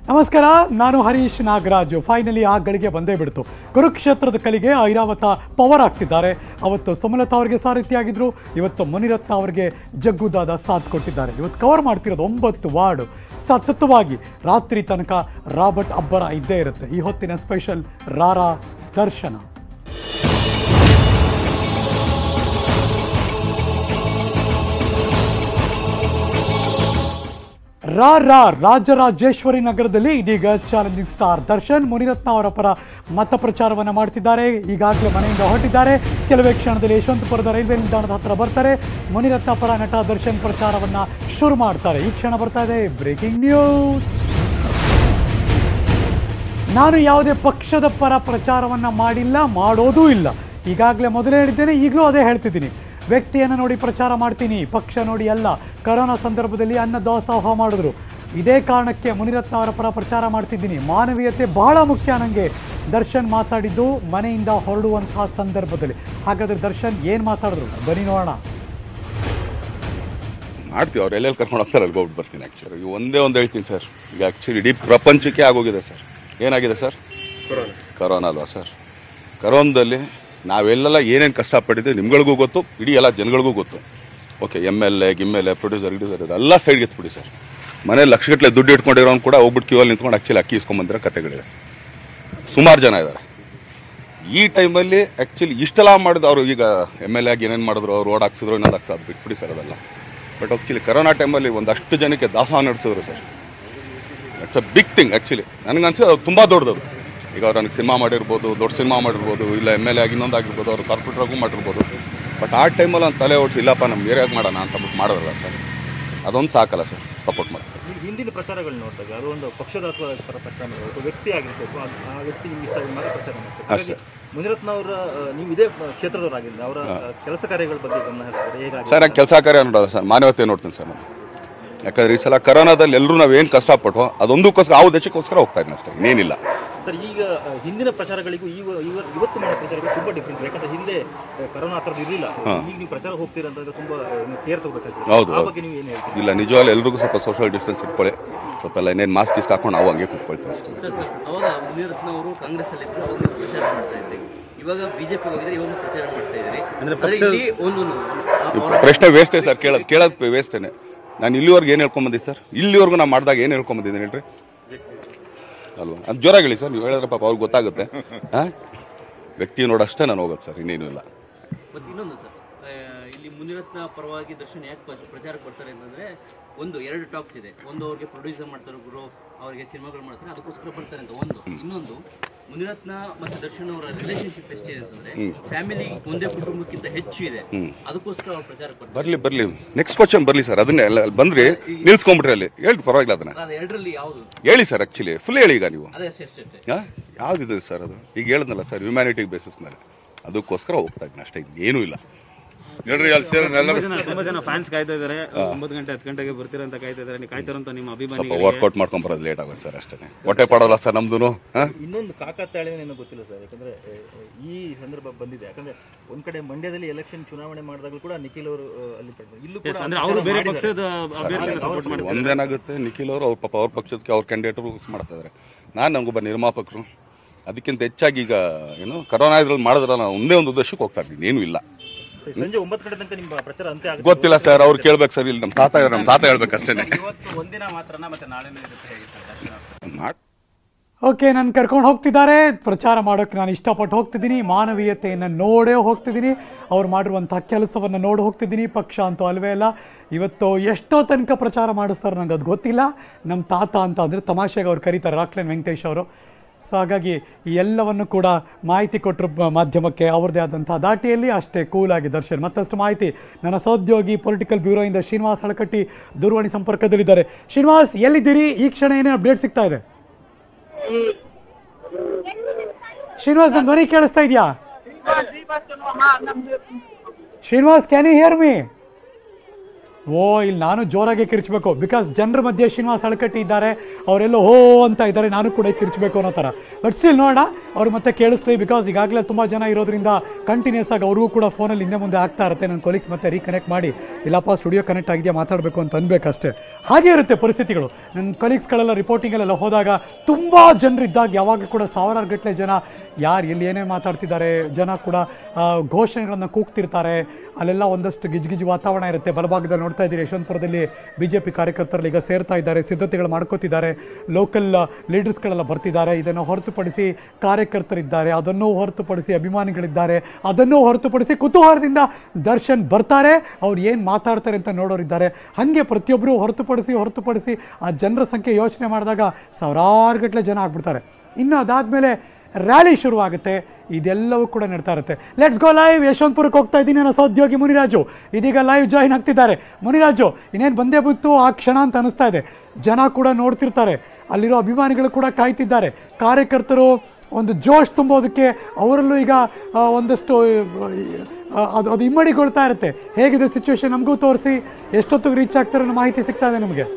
ನಮಸ್ಕಾರ, ನಾನು ಹರೀಶ್ ನಾಗರಾಜು. ಫೈನಲಿ ಆ ಗಳಿಗೆ ಬಂದೇ ಬಿಡ್ತು. ಕುರುಕ್ಷೇತ್ರದ ಕಲಿಗೆ ಐರಾವತ ಪವರ್ ಆಗ್ತಿದ್ದಾರೆ. ಅವತ್ತು ಸುಮಲತಾ ಅವರಿಗೆ ಸಾರಥಿಯಾಗಿದ್ರು, ಇವತ್ತು ಮುನಿರತ್ನ ಅವರಿಗೆ ಜಗ್ಗುದಾದ ಸಾಥ್ ಕೊಟ್ಟಿದ್ದಾರೆ. ಇವತ್ತು ಕವರ್ ಮಾಡ್ತಿರೋದು 9 ವಾರ್ಡ್. ಸತತವಾಗಿ ರಾತ್ರಿ ತನಕ ರಾಬರ್ಟ್ ಅಬ್ಬರ ಇದ್ದೇ ಇರುತ್ತೆ. ಈ ಹೊತ್ತಿನ ಸ್ಪೆಷಲ್ ರಾರಾ ದರ್ಶನ. ರಾಜರಾಜೇಶ್ವರಿ ನಗರದಲ್ಲಿ ಇದೀಗ ಚಾಲೆಂಜಿಂಗ್ ಸ್ಟಾರ್ ದರ್ಶನ್ ಮುನಿರತ್ನ ಅವರ ಪರ ಮತ ಪ್ರಚಾರವನ್ನು ಮಾಡ್ತಿದ್ದಾರೆ. ಈಗಾಗಲೇ ಮನೆಯಿಂದ ಹೊರಟಿದ್ದಾರೆ. ಕೆಲವೇ ಕ್ಷಣದಲ್ಲಿ ಯಶವಂತಪುರದ ರೈಲ್ವೆ ನಿಲ್ದಾಣದ ಹತ್ರ ಬರ್ತಾರೆ. ಮುನಿರತ್ನ ಪರ ನಟ ದರ್ಶನ್ ಪ್ರಚಾರವನ್ನು ಶುರು ಮಾಡ್ತಾರೆ. ಈ ಕ್ಷಣ ಬರ್ತಾ ಇದೆ ಬ್ರೇಕಿಂಗ್ ನ್ಯೂಸ್. ನಾನು ಯಾವುದೇ ಪಕ್ಷದ ಪರ ಪ್ರಚಾರವನ್ನು ಮಾಡಿಲ್ಲ, ಮಾಡೋದೂ ಇಲ್ಲ. ಈಗಾಗಲೇ ಮೊದಲೇ ಹೇಳಿದ್ದೇನೆ, ಈಗಲೂ ಅದೇ ಹೇಳ್ತಿದ್ದೀನಿ. ವ್ಯಕ್ತಿಯನ್ನು ನೋಡಿ ಪ್ರಚಾರ ಮಾಡ್ತೀನಿ, ಪಕ್ಷ ನೋಡಿ ಅಲ್ಲ. ಕೊರೋನಾ ಸಂದರ್ಭದಲ್ಲಿ ಅನ್ನ ದಾಸೋಹ ಮಾಡಿದ್ರು. ಇದೇ ಕಾರಣಕ್ಕೆ ಮುನಿರತ್ನ ಅವರ ಪರ ಪ್ರಚಾರ ಮಾಡ್ತಿದ್ದೀನಿ. ಮಾನವೀಯತೆ ಬಹಳ ಮುಖ್ಯ ನನಗೆ. ದರ್ಶನ್ ಮಾತಾಡಿದ್ದು ಮನೆಯಿಂದ ಹೊರಡುವಂತಹ ಸಂದರ್ಭದಲ್ಲಿ. ಹಾಗಾದರೆ ದರ್ಶನ್ ಏನು ಮಾತಾಡಿದ್ರು ಬನ್ನಿ ನೋಡೋಣ. ಮಾಡ್ತೀವಿ, ಅವ್ರು ಎಲ್ಲೆಲ್ಲಿ ಕರ್ಕೊಂಡು ಹೋಗ್ತಾರೆ ಅಲ್ಲಿಗೆ ಹೋಗ್ಬಿಟ್ಟು ಬರ್ತೀನಿ. ಆ್ಯಕ್ಚುಲಿ ಒಂದೇ ಒಂದು ಹೇಳ್ತೀನಿ ಸರ್, ಈಗ ಆ್ಯಕ್ಚುಲಿ ಇಡೀ ಪ್ರಪಂಚಕ್ಕೆ ಆಗೋಗಿದೆ ಸರ್. ಏನಾಗಿದೆ ಸರ್? ಕೊರೋನಾ ಅಲ್ವಾ ಸರ್? ಕೊರೋನಾದಲ್ಲಿ ನಾವೆಲ್ಲ ಏನೇನು ಕಷ್ಟಪಟ್ಟಿದ್ದೀವಿ ನಿಮ್ಗಳಿಗೂ ಗೊತ್ತು, ಇಡೀ ಎಲ್ಲ ಜನಗಳಿಗೂ ಗೊತ್ತು. ಓಕೆ, MLA ಪ್ರೊಡ್ಯೂಸರ್ ಎಲ್ಲ ಸೈಡ್ಗೆ ಎತ್ಬಿಡಿ ಸರ್. ಮನೇಲಿ ಲಕ್ಷಗಟ್ಟಲೆ ದುಡ್ಡು ಇಟ್ಕೊಂಡಿರೋನು ಕೂಡ ಹೋಗ್ಬಿಟ್ಟು ಕ್ಯೂವಲ್ಲಿ ನಿಂತ್ಕೊಂಡು ಆ್ಯಕ್ಚುಲಿ ಅಕ್ಕಿ ಇಸ್ಕೊಂಬಂದಿರೋ ಕಥೆಗಳಿದೆ. ಸುಮಾರು ಜನ ಇದ್ದಾರೆ. ಈ ಟೈಮಲ್ಲಿ ಆ್ಯಕ್ಚುಲಿ ಇಷ್ಟೆಲ್ಲ ಮಾಡಿದ್ರು. ಅವರು ಈಗ MLA ಆಗಿ ಏನೇನು ಮಾಡಿದ್ರು, ಅವ್ರು ರೋಡ್ ಹಾಕ್ಸಿದ್ರು, ಇನ್ನೊಂದು ಹಾಕ್ಸೋದು ಬಿಟ್ಬಿಡಿ ಸರ್ ಅದೆಲ್ಲ. ಬಟ್ ಆ್ಯಕ್ಚುಲಿ ಕೊರೋನಾ ಟೈಮಲ್ಲಿ ಒಂದಷ್ಟು ಜನಕ್ಕೆ ದಾಸೋಹ ನಡೆಸಿದ್ರು sir. It's a big thing actually. ನನಗನ್ಸಿದ್ದು ಅದು ತುಂಬ ದೊಡ್ಡದು. ಈಗ ಅವ್ರು ನನಗೆ ಸಿನಿಮಾ ಮಾಡಿರ್ಬೋದು, ದೊಡ್ಡ ಸಿನಿಮಾ ಮಾಡಿರ್ಬೋದು, ಇಲ್ಲ MLA ಆಗಿ ಇನ್ನೊಂದು ಆಗಿರ್ಬೋದು, ಅವ್ರು ಕಾರ್ಪೊರೇಟ್ರಾಗೂ ಮಾಡಿರ್ಬೋದು. ಬಟ್ ಆ ಟೈಮಲ್ಲಿ ಒಂದು ತಲೆ ಓಡಿಸಿ ಇಲ್ಲಪ್ಪ ನಮ್ಮ ಏರಿಯಾಗ ಮಾಡೋಣ ಅಂತ ಬಿಟ್ಟು ಮಾಡಿದ್ರಲ್ಲ ಸರ್, ಅದೊಂದು ಸಾಕಲ್ಲ ಸರ್ ಸಪೋರ್ಟ್ ಮಾಡ್ತಾರೆ. ಹಿಂದಿನ ಪ್ರಚಾರಗಳು ನೋಡಿದಾಗ ಅದು ಒಂದು ಪಕ್ಷದ ಅಥವಾ ಪ್ರಚಾರ ವ್ಯಕ್ತಿ ಆಗಿರಬೇಕು, ಆ ವ್ಯಕ್ತಿ ನಿಮ್ಗೆ ಇಷ್ಟ ಮಾತ್ರ ಪ್ರಚಾರ ಮಾಡ್ತಾರೆ. ಅಷ್ಟೇ. ಮುನಿರತ್ನ ಅವರ ನೀವು ಇದೇ ಕ್ಷೇತ್ರದವರಾಗಿಲ್ಲ, ಅವರ ಕೆಲಸ ಕಾರ್ಯಗಳ ಬಗ್ಗೆ ಗಮನ ಹೇಗಾಗಿ ಸರ್? ನಾನು ಕೆಲಸ ಕಾರ್ಯ ನೋಡೋಲ್ಲ ಸರ್, ಮಾನವತೆ ನೋಡ್ತೀನಿ ಸರ್ ನಾನು. ಯಾಕಂದರೆ ಈ ಸಲ ಕೊರೋನಾದಲ್ಲಿ ಎಲ್ಲರೂ ನಾವೇನು ಕಷ್ಟಪಟ್ಟು ಅದೊಂದಕ್ಕೋಸ್ಕರ ಆ ಉದ್ದೇಶಕ್ಕೋಸ್ಕರ ಹೋಗ್ತಾ ಇದ್ದೀನಿ ಅಷ್ಟೇ, ಇನ್ನೇನಿಲ್ಲ ಸರ್. ಈಗ ಹಿಂದಿನ ಪ್ರಚಾರಗಳಿಗೂ ಇವತ್ತು ಮಾಡೋ ಪ್ರಚಾರಗಳು ತುಂಬ ಡಿಫ್ರೆಂಟ್. ಯಾಕಂದ್ರೆ ಹಿಂದೆ ಕೊರೋನಾ ಆ ಥರದ್ದು ಇರಲಿಲ್ಲ. ಈಗ ನೀವು ಪ್ರಚಾರ ಹೋಗ್ತೀರಾ ಅಂತ ತುಂಬ ಕೇರ್ ತಗೋಬೇಕಾಗಿದೆ. ಹೌದು. ಆ ಬಗ್ಗೆ ನೀವು ಏನು ಹೇಳ್ತೀವಿ? ಇಲ್ಲ, ನಿಜವಾಗ್ಲೂ ಎಲ್ರಿಗೂ ಸ್ವಲ್ಪ ಸೋಷಿಯಲ್ ಡಿಸ್ಟೆನ್ಸ್ ಇಟ್ಕೊಳ್ಳಿ. ಸ್ವಲ್ಪ ಎಲ್ಲ ಇನ್ನೇನು ಮಾಸ್ಕ್ ಇಸ್ಕ್ ಹಾಕೊಂಡು ನಾವು ಹಂಗೆ ಕೂತ್ಕೊಳ್ತೀವಿ ಅಷ್ಟೇ. ಸರ್, ಅವಾಗ ಮುನಿರತ್ನ ಅವರು ಕಾಂಗ್ರೆಸ್ ಅಲ್ಲಿ ಇದ್ರು, ಅವಾಗ ಪ್ರಚಾರ ಮಾಡ್ತಾ ಇದ್ರಿ. ಇವಾಗ ಬಿಜೆಪಿ ಹೋಗಿದ್ರೆ ಇವಾಗ ಪ್ರಚಾರ ಮಾಡ್ತಾ ಇದ್ರಿ. ಅಂದ್ರೆ ಪ್ರಶ್ನೆ ವೇಸ್ಟೇ ಸರ್, ಕೇಳೋದು ವೇಸ್ಟೇನೆ. ನಾನು ಇಲ್ಲಿವರೆಗೂ ಏನು ಹೇಳ್ಕೊಂಬಂದಿದ್ದೆ ಸರ್? ಇಲ್ಲಿವರೆಗೂ ನಾನು ಮಾಡಿದಾಗ ಏನು ಹೇಳ್ಕೊಂಬಂದಿದ್ದೀನಿ ಹೇಳ್ರಿ ಅಲ್ವಾ? ಅದು ಜೋರಾಗಿ ಹೇಳಿ ಸರ್, ನೀವು ಹೇಳಿದ್ರೆ ಪಾಪ ಅವ್ರಿಗೆ ಗೊತ್ತಾಗುತ್ತೆ. ಹಾಂ, ವ್ಯಕ್ತಿ ನೋಡಷ್ಟೇ ನಾನು ಹೋಗೋದು ಸರ್, ಇನ್ನೇನು ಇಲ್ಲ. ಮತ್ತೆ ಇನ್ನೊಂದು ಸರ್, ಇಲ್ಲಿ ಮುನಿರತ್ನ ಪರವಾಗಿ ದರ್ಶನ್ ಯಾಕೆ ಪ್ರಚಾರಕ್ಕೆ ಬರ್ತಾರೆ ಅಂತಂದ್ರೆ, ಎರಡು ಟಾಕ್ಸ್ ಇದೆ. ಒಂದು, ಅವ್ರಿಗೆ ಪ್ರೊಡ್ಯೂಸರ್ ಮಾಡ್ತಾರೆ ಗುರು, ಅವ್ರಿಗೆ ಸಿನಿಮಾಗಳು ಮಾಡ್ತಾರೆ, ಅದಕ್ಕೋಸ್ಕರ ಬರ್ತಾರೆ ಅಂತ ಒಂದು. ಇನ್ನೊಂದು, ಮುನಿರತ್ನ ಮತ್ತು ದರ್ಶನ್ ಅವರ ರಿಲೇಶನ್ಶಿಪ್ ಎಷ್ಟಿದೆ ಅಂತಂದ್ರೆ ಫ್ಯಾಮಿಲಿ ಒಂದೇ ಕುಟುಂಬಕ್ಕಿಂತ ಹೆಚ್ಚು ಇದೆ, ಅದಕ್ಕೋಸ್ಕರ ಅವ್ರು ಪ್ರಚಾರಕ್ಕೆ ಬರ್ಲಿ. ನೆಕ್ಸ್ಟ್ ಕ್ವಶನ್ ಬರ್ಲಿ ಸರ್. ಅದನ್ನೇ ಬಂದ್ರಿ ನಿಲ್ಸ್ಕೊಂಡ್ಬಿಟ್ರಿ ಅಲ್ಲಿ ಹೇಳಿ, ಪರವಾಗಿಲ್ಲ. ಅದನ್ನ ಎರಡರಲ್ಲಿ ಯಾವುದು ಹೇಳಿ ಸರ್, ಆಕ್ಚುಲಿ ಫುಲ್ ಹೇಳಿ. ಈಗ ನೀವು ಅದೇ ಯಾವ್ದಿದೆ ಸರ್? ಅದು ಈಗ ಹೇಳಿದ್ನಲ್ಲ ಸರ್, ಹ್ಯುಮ್ಯಾನಿಟಿ ಬೇಸಿಸ್ ಮೇಲೆ, ಅದಕ್ಕೋಸ್ಕರ ಹೋಗ್ತಾ ಇದ್ದೀನಿ ಅಷ್ಟೇ, ಏನೂ ಇಲ್ಲ. ತುಂಬಾ ಜನ ಫ್ಯಾನ್ಸ್ ಕಾಯ್ತಾ ಇದಾರೆ. 9 ಗಂಟೆ 10 ಗಂಟೆಗೆ ಬರ್ತೀರಾ ಅಂತ ಕಾಯ್ತಾ ಇದಾರೆ. ನೀವು ಕಾಯ್ತಾರಂತ ನಿಮ್ಮ ಅಭಿಮಾನಿ ಸ್ವಲ್ಪ ವರ್ಕೌಟ್ ಮಾಡ್ಕೊಂಡ್ ಬರೋದು ಲೇಟ್ ಆಗುತ್ತೆ ಸರ್, ಅಷ್ಟೇ. ಹೊಟ್ಟೆ ಪಡೋಲ್ಲ ಸರ್ ನಮ್ದು. ಇನ್ನೊಂದು ಕಾಕತಾಳೆ ಏನೋ ಗೊತ್ತಿಲ್ಲ ಸರ್, ಯಾಕಂದ್ರೆ ಈ ಸಂದರ್ಭ ಬಂದಿದೆ. ಯಾಕಂದ್ರೆ ಒಂದ್ ಕಡೆ ಮಂಡ್ಯದಲ್ಲಿ ಎಲೆಕ್ಷನ್ ಚುನಾವಣೆ ಮಾಡಿದಾಗ ಕೂಡ ನಿಖಿಲ್ ಅವರು ಅಲ್ಲಿ ಇಲ್ಲೂ ಕೂಡ ಅಂದ್ರೆ ಅವರು ಬೇರೆ ಪಕ್ಷದ ಅಭ್ಯರ್ಥಿಯನ್ನು ಸಪೋರ್ಟ್ ಮಾಡ್ತಾರೆ. ಒಂದೇನಾಗುತ್ತೆ, ನಿಖಿಲ್ ಅವರು ಅವ್ರ ಪಾಪ ಅವ್ರ ಪಕ್ಷಕ್ಕೆ ಅವ್ರ ಕ್ಯಾಂಡಿಡೇಟ್ ಮಾಡ್ತಾ ಇದಾರೆ. ನಾನು ನಮಗೊಬ್ಬ ನಿರ್ಮಾಪಕರು. ಅದಕ್ಕಿಂತ ಹೆಚ್ಚಾಗಿ ಈಗ ಏನು ಕೊರೋನಾ ಇದ್ರಲ್ಲಿ ಮಾಡಿದ್ರೆ ನಾವು ಒಂದೇ ಒಂದು ಉದ್ದೇಶಕ್ಕೆ ಹೋಗ್ತಾ ಇದ್ದೀನಿ, ಏನೂ ಇಲ್ಲ. ಸಂಜೆ 9 ಗಂಟೆ ತನಕ ನಿಮ್ಮ ಪ್ರಚಾರ ಅಂತ್ಯ ಆಗುತ್ತೆ ಗೊತ್ತಿಲ್ಲ ಸರ್, ಅವ್ರು ಕೇಳ್ಬೇಕು ಸರ್. ಇಲ್ಲಿ ನಮ್ಮ ತಾತ ಹೇಳ್ಬೇಕು ಅಷ್ಟೇ. ಒಂದಿನ ಮಾತ್ರನಾ ಮತ್ತೆ ನಾಳೆನೂ ಇರುತ್ತೆ? ಓಕೆ, ನಾನು ಕರ್ಕೊಂಡು ಹೋಗ್ತಿದ್ದಾರೆ. ಪ್ರಚಾರ ಮಾಡೋಕ್ಕೆ ನಾನು ಇಷ್ಟಪಟ್ಟು ಹೋಗ್ತಿದ್ದೀನಿ. ಮಾನವೀಯತೆಯನ್ನು ನೋಡೇ ಹೋಗ್ತಿದ್ದೀನಿ. ಅವ್ರು ಮಾಡಿರುವಂಥ ಕೆಲಸವನ್ನು ನೋಡಿ ಹೋಗ್ತಿದ್ದೀನಿ. ಪಕ್ಷ ಅಂತೂ ಅಲ್ವೇ ಇಲ್ಲ. ಇವತ್ತು ಎಷ್ಟೋ ತನಕ ಪ್ರಚಾರ ಮಾಡಿಸ್ತಾರೆ ನನಗೆ ಅದು ಗೊತ್ತಿಲ್ಲ. ನಮ್ಮ ತಾತ ಅಂತ ಅಂದರೆ ತಮಾಷೆಗೆ ಅವ್ರು ಕರೀತಾರೆ, ರಾಕ್ಲೈನ್ ವೆಂಕಟೇಶ್ ಅವರು. ಸೊ ಹಾಗಾಗಿ ಈ ಎಲ್ಲವನ್ನು ಕೂಡ ಮಾಹಿತಿ ಕೊಟ್ಟರು ಮಾಧ್ಯಮಕ್ಕೆ ಅವ್ರದ್ದೇ ಆದಂಥ ದಾಟಿಯಲ್ಲಿ. ಅಷ್ಟೇ ಕೂಲಾಗಿ ದರ್ಶನ್. ಮತ್ತಷ್ಟು ಮಾಹಿತಿ ನನ್ನ ಸಹೋದ್ಯೋಗಿ ಪೊಲಿಟಿಕಲ್ ಬ್ಯೂರೋಯಿಂದ ಶ್ರೀನಿವಾಸ್ ಹಳಕಟ್ಟಿ ದೂರವಾಣಿ ಸಂಪರ್ಕದಲ್ಲಿದ್ದಾರೆ. ಶ್ರೀನಿವಾಸ್, ಎಲ್ಲಿದ್ದೀರಿ? ಈ ಕ್ಷಣ ಏನೇನು ಅಪ್ಡೇಟ್ ಸಿಗ್ತಾ ಇದೆ? ಶ್ರೀನಿವಾಸ್, ನನ್ನ ಧ್ವನಿ ಕೇಳಿಸ್ತಾ ಇದೆಯಾ? Srinivas, can you hear me? ಇಲ್ಲಿ ನಾನು ಜೋರಾಗಿ ಕಿರ್ಚಬೇಕು, ಬಿಕಾಸ್ ಜನರ ಮಧ್ಯೆ ಶ್ರೀನಿವಾಸ್ ಅಳಕಟ್ಟಿ ಇದ್ದಾರೆ, ಅವರೆಲ್ಲ ಹೋ ಅಂತ ಇದ್ದಾರೆ, ನಾನು ಕೂಡ ಕಿರ್ಚಬೇಕು ಅನ್ನೋ ಥರ. ಬಟ್ ಸ್ಟಿಲ್ ನೋಡೋಣ, ಅವ್ರು ಮತ್ತೆ ಕೇಳಿಸ್ತೀವಿ, ಬಿಕಾಸ್ ಈಗಾಗಲೇ ತುಂಬ ಜನ ಇರೋದ್ರಿಂದ ಕಂಟಿನ್ಯೂಸ್ ಆಗಿ ಅವ್ರಿಗೂ ಕೂಡ ಫೋನಲ್ಲಿ ಹಿಂದೆ ಮುಂದೆ ಆಗ್ತಾ ಇರುತ್ತೆ. ನನ್ನ ಕೊಲೀಗ್ಸ್ ಮತ್ತೆ ರೀಕನೆಕ್ಟ್ ಮಾಡಿ, ಇಲ್ಲಪ್ಪ ಸ್ಟುಡಿಯೋ ಕನೆಕ್ಟ್ ಆಗಿದೆಯಾ ಮಾತಾಡಬೇಕು ಅಂತ ಅನ್ಬೇಕಷ್ಟೇ. ಹಾಗೇ ಇರುತ್ತೆ ಪರಿಸ್ಥಿತಿಗಳು. ನನ್ನ ಕೊಲೀಗ್ಸ್ಗಳೆಲ್ಲ ರಿಪೋರ್ಟಿಂಗಲ್ಲೆಲ್ಲ ಹೋದಾಗ ತುಂಬ ಜನರಿದ್ದಾಗ ಯಾವಾಗ ಕೂಡ ಸಾವಿರಾರು ಗಟ್ಟಲೆ ಜನ ಯಾರು ಎಲ್ಲಿ ಏನೇ ಮಾತಾಡ್ತಿದ್ದಾರೆ, ಜನ ಕೂಡ ಘೋಷಣೆಗಳನ್ನು ಕೂಗ್ತಿರ್ತಾರೆ, ಅಲ್ಲೆಲ್ಲ ಒಂದಷ್ಟು ಗಿಜ್ಗಿಜು ವಾತಾವರಣ ಇರುತ್ತೆ. ಬಲಭಾಗದಲ್ಲಿ ನೋಡ್ತಾ ಇದ್ದೀರಿ, ಯಶವಂತಪುರದಲ್ಲಿ BJP ಕಾರ್ಯಕರ್ತರಲ್ಲಿ ಈಗ ಸೇರ್ತಾ ಇದ್ದಾರೆ, ಸಿದ್ಧತೆಗಳು ಮಾಡ್ಕೋತಿದ್ದಾರೆ, ಲೋಕಲ್ ಲೀಡರ್ಸ್ಗಳೆಲ್ಲ ಬರ್ತಿದ್ದಾರೆ. ಇದನ್ನು ಹೊರತುಪಡಿಸಿ ಕಾರ್ಯಕರ್ತರಿದ್ದಾರೆ, ಅದನ್ನೂ ಹೊರತುಪಡಿಸಿ ಅಭಿಮಾನಿಗಳಿದ್ದಾರೆ, ಅದನ್ನೂ ಹೊರತುಪಡಿಸಿ ಕುತೂಹಲದಿಂದ ದರ್ಶನ್ ಬರ್ತಾರೆ, ಅವ್ರು ಏನು ಮಾತಾಡ್ತಾರೆ ಅಂತ ನೋಡೋರಿದ್ದಾರೆ. ಹಾಗೆ ಪ್ರತಿಯೊಬ್ಬರು ಹೊರತುಪಡಿಸಿ ಆ ಜನರ ಸಂಖ್ಯೆ ಯೋಚನೆ ಮಾಡಿದಾಗ ಸಾವಿರಾರು ಗಟ್ಟಲೆ ಜನ ಆಗ್ಬಿಡ್ತಾರೆ. ಇನ್ನು ಅದಾದಮೇಲೆ ರ್ಯಾಲಿ ಶುರುವಾಗುತ್ತೆ. ಇದೆಲ್ಲವೂ ಕೂಡ ನಡ್ತಾ ಇರುತ್ತೆ. Let's go live. ಯಶವಂತಪುರಕ್ಕೆ ಹೋಗ್ತಾ ಇದ್ದೀನಿ. ನನ್ನ ಸಹೋದ್ಯೋಗಿ ಮುನಿರಾಜು ಇದೀಗ ಲೈವ್ ಜಾಯಿನ್ ಆಗ್ತಿದ್ದಾರೆ. ಮುನಿರಾಜು, ಇನ್ನೇನು ಬಂದೇ ಬಿತ್ತು ಆ ಕ್ಷಣ ಅಂತ ಅನಿಸ್ತಾ ಇದೆ. ಜನ ಕೂಡ ನೋಡ್ತಿರ್ತಾರೆ, ಅಲ್ಲಿರೋ ಅಭಿಮಾನಿಗಳು ಕೂಡ ಕಾಯ್ತಿದ್ದಾರೆ, ಕಾರ್ಯಕರ್ತರು ಒಂದು ಜೋಶ್ ತುಂಬೋದಕ್ಕೆ ಅವರಲ್ಲೂ ಈಗ ಒಂದಷ್ಟು ಅದು ಇಮ್ಮಡಿಗೊಳ್ತಾ ಇರುತ್ತೆ. ಹೇಗಿದೆ ಸಿಚುವೇಶನ್ ನಮಗೂ ತೋರಿಸಿ, ಎಷ್ಟೊತ್ತಿಗೆ ರೀಚ್ ಆಗ್ತಾರೆ ಅನ್ನೋ ಮಾಹಿತಿ ಸಿಗ್ತಾ ಇದೆ ನಮಗೆ.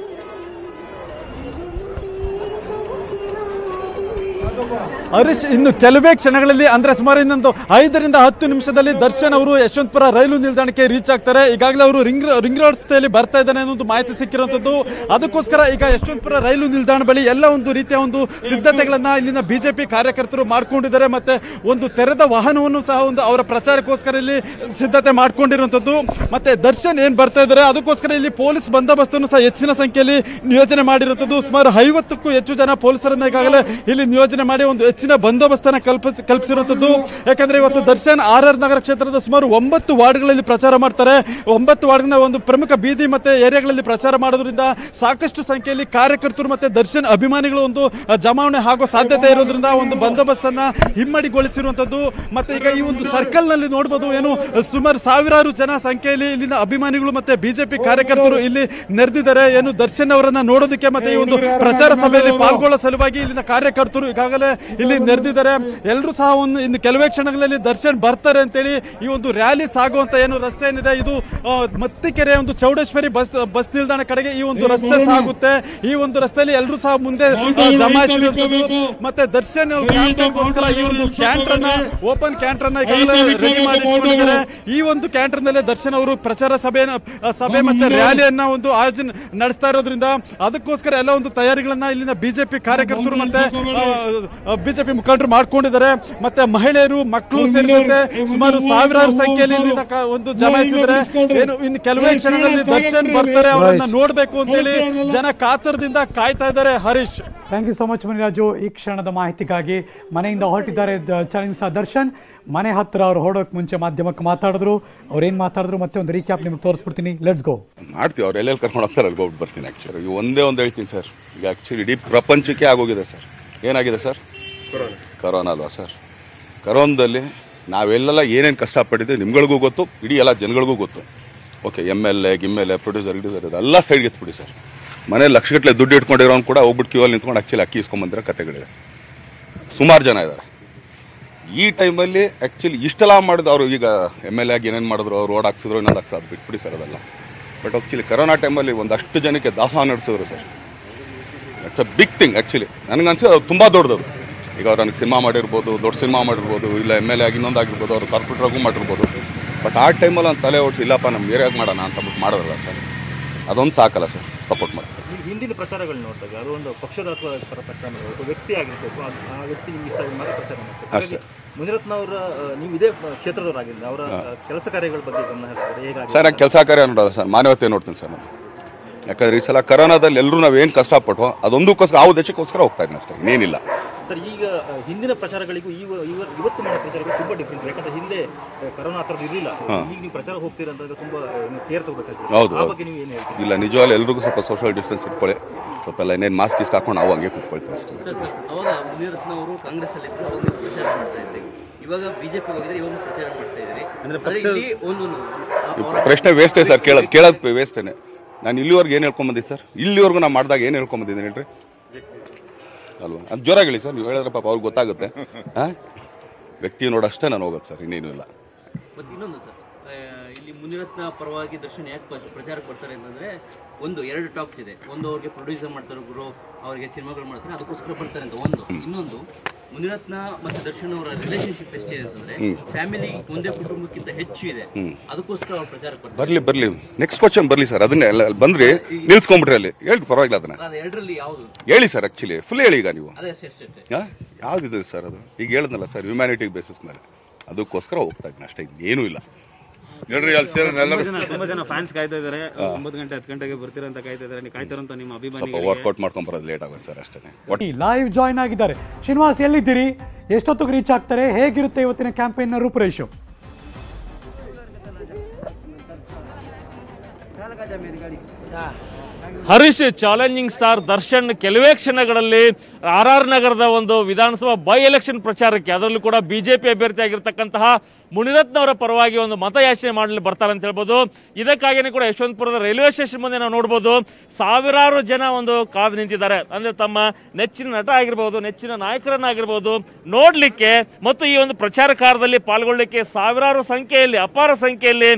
ಹರೀಶ್, ಇನ್ನು ಕೆಲವೇ ಕ್ಷಣಗಳಲ್ಲಿ ಅಂದ್ರೆ ಸುಮಾರು ಇನ್ನೊಂದು 5 ರಿಂದ 10 ನಿಮಿಷದಲ್ಲಿ ದರ್ಶನ್ ಅವರು ಯಶವಂತಪುರ ರೈಲು ನಿಲ್ದಾಣಕ್ಕೆ ರೀಚ್ ಆಗ್ತಾರೆ. ಈಗಾಗಲೇ ಅವರು ರಿಂಗ್ ರೋಡ್ ರಸ್ತೆಯಲ್ಲಿ ಬರ್ತಾ ಇದ್ದಾನೆ ಅನ್ನೋ ಒಂದು ಮಾಹಿತಿ ಸಿಕ್ಕಿರುವಂತದ್ದು. ಅದಕ್ಕೋಸ್ಕರ ಈಗ ಯಶವಂತಪುರ ರೈಲು ನಿಲ್ದಾಣ ಬಳಿ ಎಲ್ಲ ಒಂದು ರೀತಿಯ ಒಂದು ಸಿದ್ಧತೆಗಳನ್ನ ಇಲ್ಲಿನ BJP ಕಾರ್ಯಕರ್ತರು ಮಾಡ್ಕೊಂಡಿದ್ದಾರೆ. ಮತ್ತೆ ಒಂದು ತೆರೆದ ವಾಹನವನ್ನು ಸಹ ಒಂದು ಅವರ ಪ್ರಚಾರಕ್ಕೋಸ್ಕರ ಇಲ್ಲಿ ಸಿದ್ಧತೆ ಮಾಡ್ಕೊಂಡಿರುವಂತದ್ದು. ಮತ್ತೆ ದರ್ಶನ್ ಏನ್ ಬರ್ತಾ ಇದ್ದಾರೆ ಅದಕ್ಕೋಸ್ಕರ ಇಲ್ಲಿ ಪೊಲೀಸ್ ಬಂದೋಬಸ್ತನ್ನು ಸಹ ಹೆಚ್ಚಿನ ಸಂಖ್ಯೆಯಲ್ಲಿ ನಿಯೋಜನೆ ಮಾಡಿರುವಂತದ್ದು. ಸುಮಾರು 50ಕ್ಕೂ ಹೆಚ್ಚು ಜನ ಪೊಲೀಸರನ್ನ ಈಗಾಗಲೇ ಇಲ್ಲಿ ನಿಯೋಜನೆ ಮಾಡಿ ಒಂದು ಹೆಚ್ಚಿನ ಬಂದೋಬಸ್ತನ್ನ ಕಲ್ಪಿಸಿರುವಂತದ್ದು. ಯಾಕಂದ್ರೆ ಇವತ್ತು ದರ್ಶನ್ RR ನಗರ ಕ್ಷೇತ್ರದ ಸುಮಾರು 9 ವಾರ್ಡ್ಗಳಲ್ಲಿ ಪ್ರಚಾರ ಮಾಡ್ತಾರೆ. 9 ವಾರ್ಡ್ನ ಒಂದು ಪ್ರಮುಖ ಬೀದಿ ಮತ್ತೆ ಏರಿಯಾಗಳಲ್ಲಿ ಪ್ರಚಾರ ಮಾಡೋದ್ರಿಂದ ಸಾಕಷ್ಟು ಸಂಖ್ಯೆಯಲ್ಲಿ ಕಾರ್ಯಕರ್ತರು ಮತ್ತೆ ದರ್ಶನ್ ಅಭಿಮಾನಿಗಳು ಒಂದು ಜಮಾವಣೆ ಆಗೋ ಸಾಧ್ಯತೆ ಇರೋದ್ರಿಂದ ಒಂದು ಬಂದೋಬಸ್ತನ್ನ ಹಿಮ್ಮಡಿಗೊಳಿಸಿರುವಂತದ್ದು. ಮತ್ತೆ ಈಗ ಈ ಒಂದು ಸರ್ಕಲ್ ನಲ್ಲಿ ನೋಡಬಹುದು, ಏನು ಸುಮಾರು ಸಾವಿರಾರು ಜನ ಸಂಖ್ಯೆಯಲ್ಲಿ ಇಲ್ಲಿನ ಅಭಿಮಾನಿಗಳು ಮತ್ತೆ BJP ಕಾರ್ಯಕರ್ತರು ಇಲ್ಲಿ ನೆರೆದಿದ್ದಾರೆ. ಏನು ದರ್ಶನ್ ಅವರನ್ನ ನೋಡೋದಕ್ಕೆ ಮತ್ತೆ ಈ ಒಂದು ಪ್ರಚಾರ ಸಭೆಯಲ್ಲಿ ಪಾಲ್ಗೊಳ್ಳೋ ಸಲುವಾಗಿ ಇಲ್ಲಿನ ಕಾರ್ಯಕರ್ತರು ಈಗಾಗಲೇ ಇಲ್ಲಿ ನೆರೆದಿದ್ದಾರೆ. ಎಲ್ಲರೂ ಸಹ ಇನ್ನು ಕೆಲವೇ ಕ್ಷಣಗಳಲ್ಲಿ ದರ್ಶನ್ ಬರ್ತಾರೆ ಅಂತೇಳಿ ಈ ಒಂದು ರ್ಯಾಲಿ ಸಾಗುವಂತ ಏನು ರಸ್ತೆ ಏನಿದೆ ಇದು ಮತ್ತಿಕೆರೆ ಒಂದು ಚೌಡೇಶ್ವರಿ ಬಸ್ ನಿಲ್ದಾಣ ಕಡೆಗೆ ಈ ಒಂದು ರಸ್ತೆ ಸಾಗುತ್ತೆ. ಈ ಒಂದು ರಸ್ತೆಯಲ್ಲಿ ಎಲ್ಲರೂ ಸಹ ಮುಂದೆ ಜಮಾಯಿಸಿರುವಂತದ್ದು. ಮತ್ತೆ ದರ್ಶನ್ ಕ್ಯಾಂಟರ್ಗೋಸ್ಕರ ಈ ಒಂದು ಓಪನ್ ಕ್ಯಾಂಟರ್ ರೆಡಿ ಮಾಡಿಕೊಂಡಿದ್ದಾರೆ. ಈ ಒಂದು ಕ್ಯಾಂಟರ್ ನಲ್ಲಿ ದರ್ಶನ್ ಅವರು ಪ್ರಚಾರ ಸಭೆ ಮತ್ತೆ ರ್ಯಾಲಿಯನ್ನ ಒಂದು ಆಯೋಜನೆ ನಡೆಸ್ತಾ ಇರೋದ್ರಿಂದ ಅದಕ್ಕೋಸ್ಕರ ಎಲ್ಲ ಒಂದು ತಯಾರಿಗಳನ್ನ ಇಲ್ಲಿನ BJP ಕಾರ್ಯಕರ್ತರು ಮತ್ತೆ BJP ಮುಖಂಡರು ಮಾಡ್ಕೊಂಡಿದ್ದಾರೆ. ಮತ್ತೆ ಮಹಿಳೆಯರು, ಮಕ್ಕಳು ಸೇರಿದಂತೆ ಸುಮಾರು ಸಾವಿರಾರು ಸಂಖ್ಯೆಯಲ್ಲಿ ಒಂದು ಜಮಾಯಿಸಿದ್ರೆ ಏನು ಇನ್ನು ಕೆಲವೇ ಕ್ಷಣಗಳಲ್ಲಿ ದರ್ಶನ್ ಬರ್ತಾರೆ, ಅವರನ್ನ ನೋಡ್ಬೇಕು ಅಂತೇಳಿ ಜನ ಕಾತರದಿಂದ ಕಾಯ್ತಾ ಇದ್ದಾರೆ. Harish, thank you so much Muniraju ಈ ಕ್ಷಣದ ಮಾಹಿತಿಗಾಗಿ. ಮನೆಯಿಂದ ಹೊರಟಿದ್ದಾರೆ ಚಾಲೆಂಜ್ ಸ್ಟಾರ್ ದರ್ಶನ್. ಮನೆ ಹತ್ರ ಅವ್ರು ಹೊರಡೋಕೆ ಮುಂಚೆ ಮಾಧ್ಯಮಕ್ಕೆ ಮಾತಾಡಿದ್ರು. ಅವ್ರೇನು ಮಾತಾಡಿದ್ರು ಮತ್ತೆ ಒಂದು ರೀಕ್ಯಾಪ್ ನಿಮ್ಗೆ ತೋರಿಸ್ಬಿಡ್ತೀನಿ. Let's go. ಮಾಡ್ತೀವಿ, ಅವ್ರು ಎಲ್ಲೆಲ್ಲಿ ಕರ್ಕೊಂಡು ಹೋಗ್ತಾರೆ ಅಲ್ಲಿ ಹೋಗ್ಬಿಟ್ಟು ಬರ್ತೀನಿ. ಆ್ಯಕ್ಚುಲಿ ಈಗ ಒಂದೇ ಒಂದು ಹೇಳ್ತೀನಿ ಸರ್, ಈಗ ಆ್ಯಕ್ಚುಲಿ ಇಡೀ ಪ್ರಪಂಚಕ್ಕೆ ಆಗೋಗಿದೆ ಸರ್. ಏನಾಗಿದೆ ಸರ್? ಕರೋನಾ ಅಲ್ವಾ ಸರ್? ಕರೋನಾದಲ್ಲಿ ನಾವೆಲ್ಲ ಏನೇನು ಕಷ್ಟಪಟ್ಟಿದ್ದೀವಿ ನಿಮ್ಗಳಿಗೂ ಗೊತ್ತು, ಇಡೀ ಎಲ್ಲ ಜನಗಳಿಗೂ ಗೊತ್ತು. ಓಕೆ, MLA ಪ್ರೊಡ್ಯೂಸರ್ ಎಲ್ಲ ಸೈಡ್ಗೆ ಎತ್ಬಿಡಿ ಸರ್. ಮನೇಲಿ ಲಕ್ಷಗಟ್ಟಲೆ ದುಡ್ಡು ಇಟ್ಕೊಂಡಿರೋನು ಕೂಡ ಹೋಗ್ಬಿಟ್ಟು ಕ್ಯೂ ಅಲ್ಲಿ ನಿಂತ್ಕೊಂಡು ಆ್ಯಕ್ಚುಲಿ ಅಕ್ಕಿ ಇಸ್ಕೊಂಬಂದಿರೋ ಕಥೆಗಳಿದೆ. ಸುಮಾರು ಜನ ಇದ್ದಾರೆ. ಈ ಟೈಮಲ್ಲಿ ಆ್ಯಕ್ಚುಲಿ ಇಷ್ಟೆಲ್ಲ ಮಾಡಿದ್ರು ಅವರು. ಈಗ MLA ಆಗಿ ಏನೇನು ಮಾಡಿದ್ರು, ಅವ್ರು ರೋಡ್ ಹಾಕ್ಸಿದ್ರು, ಇನ್ನೊಂದು ಹಾಕ್ಸೋದು ಬಿಟ್ಬಿಡಿ ಸರ್ ಅದೆಲ್ಲ. ಬಟ್ ಆ್ಯಕ್ಚುಲಿ ಕರೋನಾ ಟೈಮಲ್ಲಿ ಒಂದಷ್ಟು ಜನಕ್ಕೆ ದಾಸೋಹ ನಡೆಸಿದ್ರು sir. It's a big thing actually. ನನಗನ್ಸಿದ್ದು ಅದು ತುಂಬ ದೊಡ್ಡದು. ಈಗ ಅವ್ರು ನನಗೆ ಸಿನಿಮಾ ಮಾಡಿರ್ಬೋದು, ದೊಡ್ಡ ಸಿನಿಮಾ ಮಾಡಿರ್ಬೋದು, ಇಲ್ಲ MLA ಆಗಿ ಇನ್ನೊಂದು ಆಗಿರ್ಬೋದು, ಅವ್ರು ಕಾರ್ಪೊರೇಟ್ರಾಗೂ ಮಾಡಿರ್ಬೋದು. ಬಟ್ ಆ ಟೈಮಲ್ಲಿ ಒಂದು ತಲೆ ಓಡಿಸಿ ಇಲ್ಲಪ್ಪ ನಮ್ಮ ಏರಿಯಾಗ ಮಾಡೋಣ ಅಂತಬಿಟ್ಟು ಮಾಡಿದ್ರಲ್ಲ ಸರ್, ಅದೊಂದು ಸಾಕಲ್ಲ ಸರ್, ಸಪೋರ್ಟ್ ಮಾಡ್ತಾರೆ. ಹಿಂದಿನ ಪ್ರಚಾರಗಳು ನೋಡಿದಾಗ ಅದು ಒಂದು ಪಕ್ಷದ ಪರ ಪ್ರಚಾರ ಮಾಡಬೇಕು, ವ್ಯಕ್ತಿ ಆಗಿರ್ಬೇಕು, ಆ ವ್ಯಕ್ತಿ ನಿಮ್ಗೆ ಇಷ್ಟ ಮಾಡಿ ಪ್ರಚಾರ ಮಾಡ್ತಾರೆ. ಮುನಿರತ್ನ ಅವರ ನೀವು ಇದೇ ಕ್ಷೇತ್ರದವರಾಗಿಲ್ಲ, ಅವರ ಕೆಲಸ ಕಾರ್ಯಗಳ ಬಗ್ಗೆ ಗಮನ ಹರಿಸಿದ್ರೆ ಹೇಗಾಗಿ ಸರ್? ನಾನು ಕೆಲಸ ಕಾರ್ಯ ನೋಡೋಲ್ಲ ಸರ್, ಮಾನವತೆ ನೋಡ್ತೀನಿ ಸರ್ ನಾನು. ಯಾಕಂದ್ರೆ ಈ ಸಲ ಕರೋನಾದಲ್ಲಿ ಎಲ್ಲರೂ ನಾವೇನು ಕಷ್ಟಪಟ್ಟು ಅದೊಂದಕ್ಕೋಸ್ಕರ ಆ ಉದ್ದೇಶಕ್ಕೋಸ್ಕರ ಹೋಗ್ತಾ ಇದ್ದೀನಿ ಅಷ್ಟೇ, ಇನ್ನೇನಿಲ್ಲ ಸರ್. ಈಗ ಹಿಂದಿನ ಪ್ರಚಾರಗಳಿಗೂ ಇವತ್ತು ಮಾಡೋ ಪ್ರಚಾರಗಳು ತುಂಬ ಡಿಫ್ರೆಂಟ್. ಯಾಕಂದ್ರೆ ಹಿಂದೆ ಕರೋನಾ ಆ ಥರದ್ದು ಇರಲಿಲ್ಲ. ಈಗ ನೀವು ಪ್ರಚಾರ ಹೋಗ್ತೀರಾ ಅಂತ ತುಂಬ ಕೇರ್ ತಗೋಬೇಕಾಗಿದೆ. ಹೌದು, ಆ ಬಗ್ಗೆ ನೀವು ಏನು ಹೇಳ್ತೀರಿ? ಇಲ್ಲ, ನಿಜವಾಗ್ಲೂ ಎಲ್ರಿಗೂ ಸ್ವಲ್ಪ ಸೋಷಿಯಲ್ ಡಿಸ್ಟೆನ್ಸ್ ಇಟ್ಕೊಳ್ಳಿ. ಸ್ವಲ್ಪ ಎಲ್ಲ ಇನ್ನೇನು ಮಾಸ್ಕ್ ಇಸ್ಕ್ ಹಾಕೊಂಡು ನಾವು ಹಂಗೆ ಕೂತ್ಕೊಳ್ತೀವಿ ಅಷ್ಟೇ. ಸರ್ ಅವಾಗ ಮುನಿರತ್ನ ಅವರು ಕಾಂಗ್ರೆಸ್ ಅಲ್ಲಿ ಇದ್ರು, ಅವಾಗ ಪ್ರಚಾರ ಮಾಡ್ತಾ ಇದ್ರಿ. ಇವಾಗ BJP ಹೋಗಿದ್ರೆ ಇವಾಗ ಪ್ರಚಾರ ಮಾಡ್ತಾ ಇದ್ರಿ. ಅಂದ್ರೆ ಪ್ರಶ್ನೆ ವೇಸ್ಟೇ ಸರ್, ಕೇಳೋದು ವೇಸ್ಟೇನೆ. ನಾನು ಇಲ್ಲಿವರೆಗೂ ಏನು ಹೇಳ್ಕೊಂಬಂದಿದ್ದೆ ಸರ್? ಇಲ್ಲಿವರೆಗೂ ನಾನು ಮಾಡಿದಾಗ ಏನು ಹೇಳ್ಕೊಂಬಂದಿದ್ದೀನಿ ಹೇಳ್ರಿ ಅಲ್ವಾ? ಅದು ಜೋರಾಗಿ ಹೇಳಿ ಸರ್, ನೀವು ಹೇಳಿದ್ರೆ ಪಾಪ ಅವ್ರಿಗೆ ಗೊತ್ತಾಗುತ್ತೆ. ವ್ಯಕ್ತಿ ನೋಡಷ್ಟೇ ನಾನು ಹೋಗೋದು ಸರ್, ಇನ್ನೇನು ಇಲ್ಲ. ಮತ್ತೆ ಇನ್ನೊಂದು ಸರ್, ಇಲ್ಲಿ ಇಲ್ಲಿ ಮುನಿರತ್ನ ಪರವಾಗಿ ದರ್ಶನ್ ಯಾಕೆ ಪ್ರಚಾರಕ್ಕೆ ಬರ್ತಾರೆ ಅಂತಂದ್ರೆ ಒಂದು 2 ಟಾಕ್ಸ್ ಇದೆ. ಒಂದು ಅವ್ರಿಗೆ ಪ್ರೊಡ್ಯೂಸರ್ ಮಾಡ್ತಾರೆ ಗುರು, ಅವ್ರಿಗೆ ಸಿನಿಮಾಗಳು ಮಾಡ್ತಾರೆ, ಅದಕ್ಕೋಸ್ಕರ ಬರ್ತಾರೆ ಅಂತ ಒಂದು. ಇನ್ನೊಂದು ಮುನಿರತ್ನ ಮತ್ತೆ ದರ್ಶನ್ ಅವರ ರಿಲೇಶನ್ಶಿಪ್ ಎಷ್ಟಿದೆ ಅಂತಂದ್ರೆ ಫ್ಯಾಮಿಲಿ ಒಂದೇ ಕುಟುಂಬಕ್ಕಿಂತ ಹೆಚ್ಚು ಇದೆ, ಅದಕ್ಕೋಸ್ಕರ ಅವ್ರು ಪ್ರಚಾರಕ್ಕೆ ಬರ್ತಾರೆ. ಬರ್ಲಿ ನೆಕ್ಸ್ಟ್ ಕ್ವಶನ್ ಬರ್ಲಿ ಸರ್. ಅದನ್ನೇ ಬಂದ್ರಿ ನಿಲ್ಸ್ಕೊಂಡ್ಬಿಟ್ರಿ ಅಲ್ಲಿ ಹೇಳಿ ಪರವಾಗಿಲ್ಲ. ಅದನ್ನ ಅದು ಎರಡರಲ್ಲಿ ಯಾವುದು ಹೇಳಿ ಸರ್. ಆಕ್ಚುಲಿ ಫುಲ್ ಹೇಳಿ ಈಗ ನೀವು. ಅದೇ ಅಷ್ಟೇ ಯಾವ್ದಿದೆ ಸರ್ ಅದು? ಈಗ ಹೇಳಿದ್ನಲ್ಲ ಸರ್, ಹ್ಯುಮ್ಯಾನಿಟಿ ಬೇಸಿಸ್ ಮೇಲೆ ಅದಕ್ಕೋಸ್ಕರ ಹೋಗ್ತಾ ಇದ್ದೀನಿ ಅಷ್ಟೇ, ಏನೂ ಇಲ್ಲ. ತುಂಬಾ ಜನ ಫ್ಯಾನ್ಸ್ ಕಾಯ್ತಾ ಇದಾರೆ. 9 ಗಂಟೆ 10 ಗಂಟೆಗೆ ಬರ್ತೀರಾ ಅಂತ ಕಾಯ್ತಾ ಇದಾರೆ. ನೀವು ಕಾಯ್ತಾರಂತ ನಿಮ್ಮ ಅಭಿಮಾನಿ ಸ್ವಲ್ಪ ವರ್ಕೌಟ್ ಮಾಡ್ಕೊಂಡ್ ಬರೋದು ಲೇಟ್ ಆಗುತ್ತೆ ಸರ್ ಅಷ್ಟೇ. ಲೈವ್ ಜಾಯ್ನ್ ಆಗಿದ್ದಾರೆ. ಶ್ರೀನಿವಾಸ್ ಎಲ್ಲಿದ್ದೀರಿ? ಎಷ್ಟೊತ್ತಿಗೆ ರೀಚ್ ಆಗ್ತಾರೆ? ಹೇಗಿರುತ್ತೆ ಇವತ್ತಿನ ಕ್ಯಾಂಪೇನ್ ನ ರೂಪುರೇಷೆ? ಹರೀಶ್, ಚಾಲೆಂಜಿಂಗ್ ಸ್ಟಾರ್ ದರ್ಶನ್ ಕೆಲವೇ ಕ್ಷಣಗಳಲ್ಲಿ RR ನಗರದ ಒಂದು ವಿಧಾನಸಭಾ ಬೈ ಎಲೆಕ್ಷನ್ ಪ್ರಚಾರಕ್ಕೆ, ಅದರಲ್ಲೂ ಕೂಡ ಬಿಜೆಪಿ ಅಭ್ಯರ್ಥಿ ಆಗಿರ್ತಕ್ಕಂತಹ ಮುನಿರತ್ನ ಅವರ ಪರವಾಗಿ ಒಂದು ಮತಯಾಚನೆ ಮಾಡಲು ಬರ್ತಾರೆ ಅಂತ ಹೇಳ್ಬೋದು. ಇದಕ್ಕಾಗಿಯೇ ಕೂಡ ಯಶವಂತಪುರದ ರೈಲ್ವೆ ಸ್ಟೇಷನ್ ಮುಂದೆ ನಾವು ನೋಡ್ಬೋದು ಸಾವಿರಾರು ಜನ ಒಂದು ಕಾದು ನಿಂತಿದ್ದಾರೆ. ಅಂದ್ರೆ ತಮ್ಮ ನೆಚ್ಚಿನ ನಟ ಆಗಿರ್ಬೋದು, ನೆಚ್ಚಿನ ನಾಯಕರನ್ನಾಗಿರ್ಬೋದು ನೋಡ್ಲಿಕ್ಕೆ ಮತ್ತು ಈ ಒಂದು ಪ್ರಚಾರ ಕಾರ್ಯದಲ್ಲಿ ಪಾಲ್ಗೊಳ್ಳಿಕ್ಕೆ ಸಾವಿರಾರು ಸಂಖ್ಯೆಯಲ್ಲಿ, ಅಪಾರ ಸಂಖ್ಯೆಯಲ್ಲಿ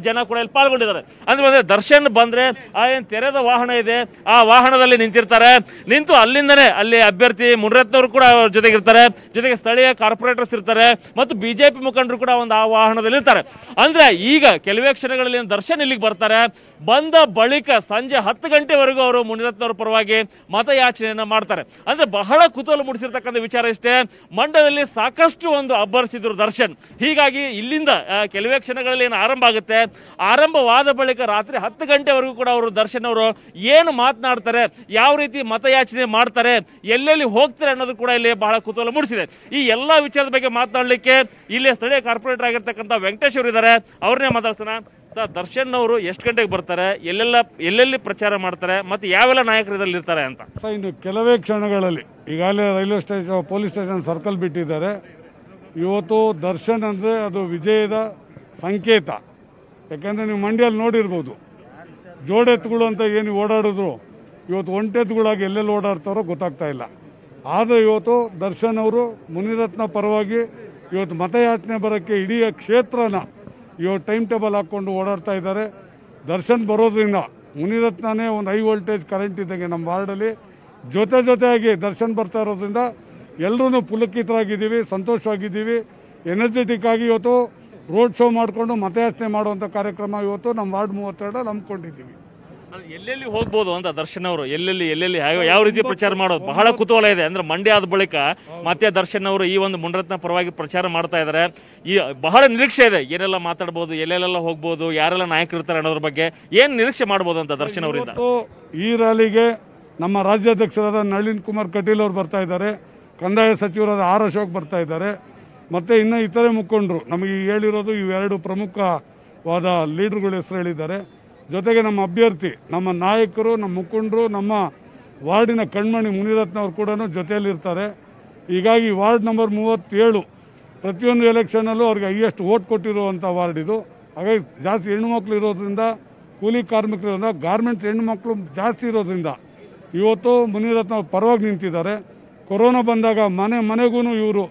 ಜನ ಕೂಡ ಇಲ್ಲಿ ಪಾಲ್ಗೊಂಡಿದ್ದಾರೆ. ಅಂದ್ರೆ ದರ್ಶನ್ ಬಂದ್ರೆ ಆ ಏನು ತೆರೆದ ವಾಹನ ಇದೆ ಆ ವಾಹನದಲ್ಲಿ ನಿಂತಿರ್ತಾರೆ. ನಿಂತು ಅಲ್ಲಿಂದನೇ ಅಲ್ಲಿ ಅಭ್ಯರ್ಥಿ ಮುನಿರತ್ನವರು ಕೂಡ ಅವ್ರ ಜೊತೆಗಿರ್ತಾರೆ, ಜೊತೆಗೆ ಸ್ಥಳೀಯ ಕಾರ್ಪೊರೇಟರ್ಸ್ ಇರ್ತಾರೆ ಮತ್ತು ಬಿಜೆಪಿ ಮುಖಂಡರು ಕೂಡ ಒಂದು ಆ ವಾಹನದಲ್ಲಿ ಇರ್ತಾರೆ. ಅಂದ್ರೆ ಈಗ ಕೆಲವೇ ಕ್ಷಣಗಳಲ್ಲಿ ದರ್ಶನ್ ಇಲ್ಲಿಗೆ ಬರ್ತಾರೆ. ಬಂದ ಬಳಿಕ ಸಂಜೆ 10 ಗಂಟೆವರೆಗೂ ಅವರು ಮುನಿರತ್ನವರ ಪರವಾಗಿ ಮತಯಾಚನೆಯನ್ನ ಮಾಡ್ತಾರೆ. ಅಂದ್ರೆ ಬಹಳ ಕುತೂಹಲ ಮೂಡಿಸಿರ್ತಕ್ಕಂಥ ವಿಚಾರ ಇಷ್ಟೇ, ಮಂಡ್ಯದಲ್ಲಿ ಸಾಕಷ್ಟು ಒಂದು ಅಬ್ಬರಿಸಿದ್ರು ದರ್ಶನ್. ಹೀಗಾಗಿ ಇಲ್ಲಿಂದ ಕೆಲವೇ ಕ್ಷಣಗಳಲ್ಲಿ ಏನು ಆರಂಭ ಆಗುತ್ತೆ, ಆರಂಭವಾದ ಬಳಿಕ ರಾತ್ರಿ 10 ಗಂಟೆವರೆಗೂ ಕೂಡ ಅವರು ದರ್ಶನ್ ಅವರು ಏನು ಮಾತನಾಡ್ತಾರೆ, ಯಾವ ರೀತಿ ಮತಯಾಚನೆ ಮಾಡ್ತಾರೆ, ಎಲ್ಲೆಲ್ಲಿ ಹೋಗ್ತಾರೆ ಅನ್ನೋದು ಕೂಡ ಇಲ್ಲಿ ಬಹಳ ಕುತೂಹಲ ಮೂಡಿಸಿದೆ. ಈ ಎಲ್ಲಾ ವಿಚಾರದ ಬಗ್ಗೆ ಮಾತನಾಡಲಿಕ್ಕೆ ಇಲ್ಲಿ ಸ್ಥಳೀಯ ಕಾರ್ಪೊರೇಟರ್ ಆಗಿರ್ತಕ್ಕಂಥ ವೆಂಕಟೇಶ್ ಅವರು ಇದ್ದಾರೆ, ಅವ್ರನ್ನೇ ಮಾತಾಡ್ತಾನೆ. ಸರ್, ದರ್ಶನ್ ಅವರು ಎಷ್ಟು ಗಂಟೆಗೆ ಬರ್ತಾರೆ, ಎಲ್ಲೆಲ್ಲಿ ಪ್ರಚಾರ ಮಾಡ್ತಾರೆ ಮತ್ತು ಯಾವೆಲ್ಲ ನಾಯಕರು ಇದರಲ್ಲಿ ಇರ್ತಾರೆ ಅಂತ? ಇನ್ನು ಕೆಲವೇ ಕ್ಷಣಗಳಲ್ಲಿ ಈಗಾಗಲೇ railway station, police station circle ಬಿಟ್ಟಿದ್ದಾರೆ. ಇವತ್ತು ದರ್ಶನ್ ಅಂದರೆ ಅದು ವಿಜಯದ ಸಂಕೇತ. ಯಾಕಂದರೆ ನೀವು ಮಂಡ್ಯಲ್ಲಿ ನೋಡಿರ್ಬೋದು, ಜೋಡೆತ್ತುಗಳು ಅಂತ ಏನು ಓಡಾಡಿದ್ರು ಇವತ್ತು ಒಂಟೆತ್ತುಗಳಾಗಿ ಎಲ್ಲೆಲ್ಲಿ ಓಡಾಡ್ತಾರೋ ಗೊತ್ತಾಗ್ತಾ ಇಲ್ಲ. ಆದರೆ ಇವತ್ತು ದರ್ಶನ್ ಅವರು ಮುನಿರತ್ನ ಪರವಾಗಿ ಇವತ್ತು ಮತಯಾಚನೆ ಬರೋಕ್ಕೆ ಇಡೀ ಕ್ಷೇತ್ರನ ಇವತ್ತು ಟೈಮ್ ಟೇಬಲ್ ಹಾಕ್ಕೊಂಡು ಓಡಾಡ್ತಾ ಇದ್ದಾರೆ. ದರ್ಶನ್ ಬರೋದ್ರಿಂದ ಮುನಿರತ್ನನೇ ಒಂದು ಹೈ ವೋಲ್ಟೇಜ್ ಕರೆಂಟ್ ಇದ್ದಂಗೆ ನಮ್ಮ ವಾರ್ಡಲ್ಲಿ. ಜೊತೆಯಾಗಿ ದರ್ಶನ್ ಬರ್ತಾ ಇರೋದ್ರಿಂದ ಎಲ್ಲರೂ ಪುಲಕಿತರಾಗಿದ್ದೀವಿ, ಸಂತೋಷವಾಗಿದ್ದೀವಿ. ಎನರ್ಜೆಟಿಕ್ ಆಗಿ ಇವತ್ತು ರೋಡ್ ಶೋ ಮಾಡಿಕೊಂಡು ಮತಯಾಚನೆ ಮಾಡುವಂಥ ಕಾರ್ಯಕ್ರಮ ಇವತ್ತು ನಮ್ಮ ವಾರ್ಡ್ 32 ಹಮ್ಮಿಕೊಂಡಿದ್ದೀವಿ. ಎಲ್ಲೆಲ್ಲಿ ಹೋಗ್ಬೋದು ಅಂತ ದರ್ಶನ್ ಅವರು ಎಲ್ಲೆಲ್ಲಿ ಯಾವ ರೀತಿ ಪ್ರಚಾರ ಮಾಡೋದು ಬಹಳ ಕುತೂಹಲ ಇದೆ. ಅಂದ್ರೆ ಮಂಡ್ಯ ಆದ ಬಳಿಕ ಮತ್ತೆ ದರ್ಶನ್ ಅವರು ಈ ಒಂದು ಮುನಿರತ್ನ ಪರವಾಗಿ ಪ್ರಚಾರ ಮಾಡ್ತಾ ಇದ್ದಾರೆ. ಈ ಬಹಳ ನಿರೀಕ್ಷೆ ಇದೆ, ಏನೆಲ್ಲ ಮಾತಾಡ್ಬೋದು, ಎಲ್ಲೆಲ್ಲ ಹೋಗ್ಬೋದು, ಯಾರೆಲ್ಲ ನಾಯಕರು ಇರ್ತಾರೆ ಅನ್ನೋದ್ರ ಬಗ್ಗೆ ಏನು ನಿರೀಕ್ಷೆ ಮಾಡ್ಬೋದು ಅಂತ ದರ್ಶನ್ ಅವರಿಂದ. ಈ ರ್ಯಾಲಿಗೆ ನಮ್ಮ ರಾಜ್ಯಾಧ್ಯಕ್ಷರಾದ ನಳಿನ್ ಕುಮಾರ್ ಕಟೀಲ್ ಅವರು ಬರ್ತಾ ಇದ್ದಾರೆ, ಕಂದಾಯ ಸಚಿವರಾದ ಆರ್ ಅಶೋಕ್ ಬರ್ತಾ ಇದ್ದಾರೆ, ಮತ್ತೆ ಇನ್ನು ಇತರೆ ಮುಖಂಡರು ನಮಗೆ ಹೇಳಿರೋದು ಇವೆರಡು ಪ್ರಮುಖವಾದ ಲೀಡರ್ಗಳ ಹೆಸರು ಹೇಳಿದ್ದಾರೆ. ಜೊತೆಗೆ ನಮ್ಮ ಅಭ್ಯರ್ಥಿ, ನಮ್ಮ ನಾಯಕರು, ನಮ್ಮ ಮುಖಂಡರು, ನಮ್ಮ ವಾರ್ಡಿನ ಕಣ್ಮಣಿ ಮುನಿರತ್ನ ಅವರು ಕೂಡ ಜೊತೆಯಲ್ಲಿರ್ತಾರೆ. ಹೀಗಾಗಿ ವಾರ್ಡ್ ನಂಬರ್ 37 ಪ್ರತಿಯೊಂದು ಎಲೆಕ್ಷನಲ್ಲೂ ಅವ್ರಿಗೆ ಹೈಯೆಸ್ಟ್ ವೋಟ್ ಕೊಟ್ಟಿರುವಂಥ ವಾರ್ಡ್ ಇದು. ಹಾಗಾಗಿ ಜಾಸ್ತಿ ಹೆಣ್ಣುಮಕ್ಳು ಇರೋದ್ರಿಂದ, ಕೂಲಿ ಕಾರ್ಮಿಕರು ಇರೋದ್ರಿಂದ, ಗಾರ್ಮೆಂಟ್ಸ್ ಹೆಣ್ಣುಮಕ್ಳು ಜಾಸ್ತಿ ಇರೋದ್ರಿಂದ ಇವತ್ತು ಮುನಿರತ್ನ ಪರವಾಗಿ ನಿಂತಿದ್ದಾರೆ. ಕೊರೋನಾ ಬಂದಾಗ ಮನೆಗೂ ಇವರು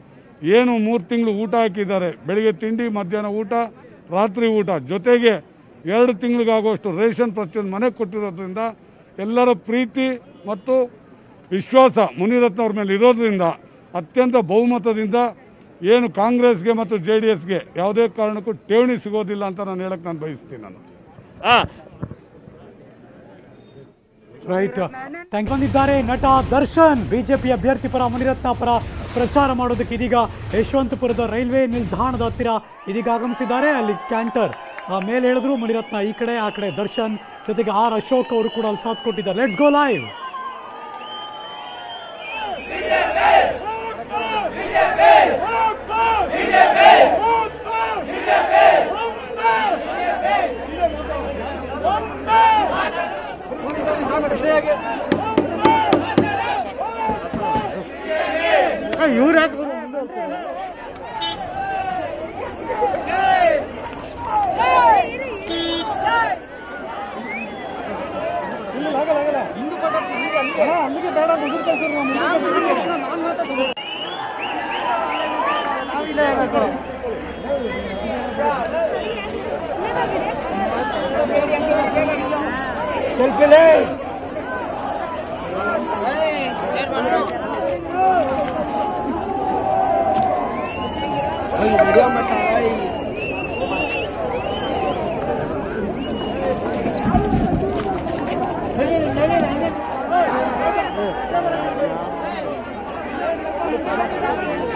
ಏನು 3 ತಿಂಗಳು ಊಟ ಹಾಕಿದ್ದಾರೆ, ಬೆಳಿಗ್ಗೆ ತಿಂಡಿ, ಮಧ್ಯಾಹ್ನ ಊಟ, ರಾತ್ರಿ ಊಟ, ಜೊತೆಗೆ 2 ತಿಂಗಳಿಗಾಗುವಷ್ಟು ರೇಷನ್ ಪ್ರತಿಯೊಂದು ಮನೆಗೆ ಕೊಟ್ಟಿರೋದ್ರಿಂದ ಎಲ್ಲರ ಪ್ರೀತಿ ಮತ್ತು ವಿಶ್ವಾಸ ಮುನಿರತ್ನ ಅವ್ರ ಮೇಲೆ ಇರೋದ್ರಿಂದ ಅತ್ಯಂತ ಬಹುಮತದಿಂದ ಏನು ಕಾಂಗ್ರೆಸ್ಗೆ ಮತ್ತು JDSಗೆ ಯಾವುದೇ ಕಾರಣಕ್ಕೂ ಠೇವಣಿ ಸಿಗೋದಿಲ್ಲ ಅಂತ ನಾನು ಹೇಳಕ್ಕೆ ನಾನು ಬಯಸ್ತೀನಿ. ನಾನು ರೈಟ್, ಥ್ಯಾಂಕ್ ಬಂದಿದ್ದಾರೆ ನಟ ದರ್ಶನ್. ಬಿಜೆಪಿ ಅಭ್ಯರ್ಥಿ ಪರ ಮುನಿರತ್ನ ಪರ ಪ್ರಚಾರ ಮಾಡೋದಕ್ಕೆ ಇದೀಗ ಯಶವಂತಪುರದ ರೈಲ್ವೆ ನಿಲ್ದಾಣದ ಹತ್ತಿರ ಇದೀಗ ಆಗಮಿಸಿದ್ದಾರೆ. ಅಲ್ಲಿ ಕ್ಯಾಂಟರ್ ಮೇಲೆ ಹೇಳಿದ್ರು ಮುನಿರತ್ನ ಈ ಕಡೆ, ಆ ಕಡೆ ದರ್ಶನ್, ಜೊತೆಗೆ ಆರ್ ಅಶೋಕ್ ಅವರು ಕೂಡ ಅಲ್ಲಿ ಸಾಥ್ ಕೊಟ್ಟಿದ್ದಾರೆ. Let's go live. ಇವ್ರು ಅಲ್ಲಿಗೆ ಬೇಡ Hey,